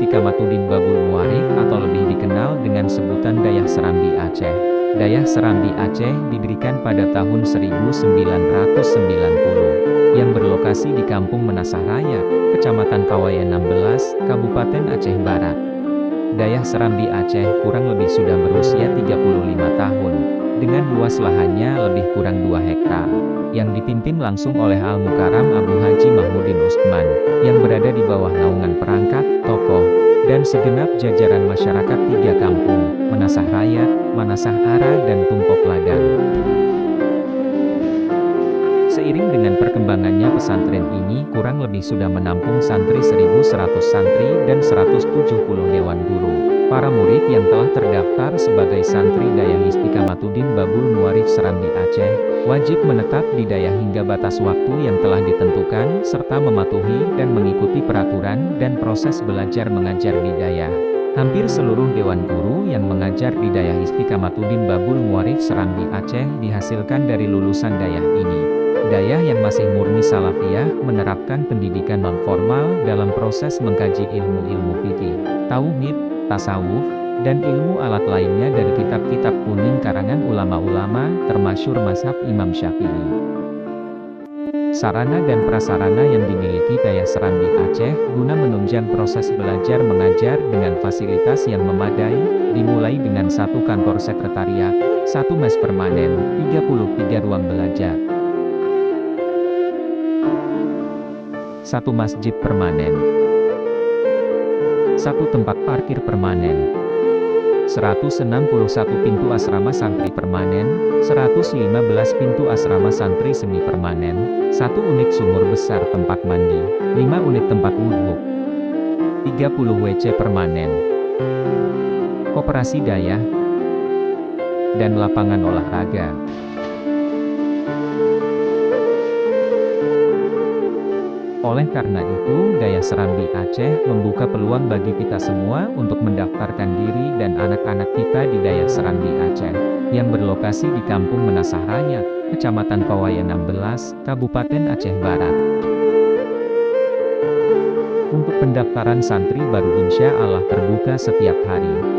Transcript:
Istiqamatuddin Babul Muarif atau lebih dikenal dengan sebutan Dayah Serambi Aceh. Dayah Serambi Aceh didirikan pada tahun 1990, yang berlokasi di Kampung Menasah Raya, Kecamatan Kawayan 16, Kabupaten Aceh Barat. Dayah Serambi Aceh kurang lebih sudah berusia 35 tahun, dengan luas lahannya lebih kurang 2 hektar, yang dipimpin langsung oleh Al-Mukarram Abu Haji Mahmudin Ustman, yang berada di bawah naungan perangkat, tokoh, dan segenap jajaran masyarakat 3 kampung, Menasah Raya, Manasah Ara dan Tumpok Ladang. Seiring dengan perkembangannya pesantren ini kurang lebih sudah menampung santri 1.100 santri dan 170 dewan guru. Para murid yang telah terdaftar sebagai santri Dayah Istiqamatuddin Babul Muarif Serambi Aceh, wajib menetap di Dayah hingga batas waktu yang telah ditentukan, serta mematuhi dan mengikuti peraturan dan proses belajar mengajar di Dayah. Hampir seluruh dewan guru yang mengajar di Dayah Istiqamatuddin Babul Muarif Serambi Aceh dihasilkan dari lulusan Dayah ini. Dayah yang masih murni salafiyah menerapkan pendidikan non-formal dalam proses mengkaji ilmu-ilmu fikih, tauhid, tasawuf, dan ilmu alat lainnya dari kitab-kitab kuning karangan ulama-ulama, termasyhur mazhab Imam Syafi'i. Sarana dan prasarana yang dimiliki Dayah Serambi Aceh guna menunjang proses belajar mengajar dengan fasilitas yang memadai, dimulai dengan 1 kantor sekretariat, 1 mes permanen, 33 ruang belajar, 1 masjid permanen, 1 tempat parkir permanen, 161 pintu asrama santri permanen, 115 pintu asrama santri semi permanen, 1 unit sumur besar tempat mandi, 5 unit tempat wudhu, 30 WC permanen, koperasi Dayah, dan lapangan olahraga. Oleh karena itu, Dayah Serambi Aceh membuka peluang bagi kita semua untuk mendaftarkan diri dan anak-anak kita di Dayah Serambi Aceh, yang berlokasi di Kampung Menasah Raya, Kecamatan Kawayan 16, Kabupaten Aceh Barat. Untuk pendaftaran santri baru insya Allah terbuka setiap hari.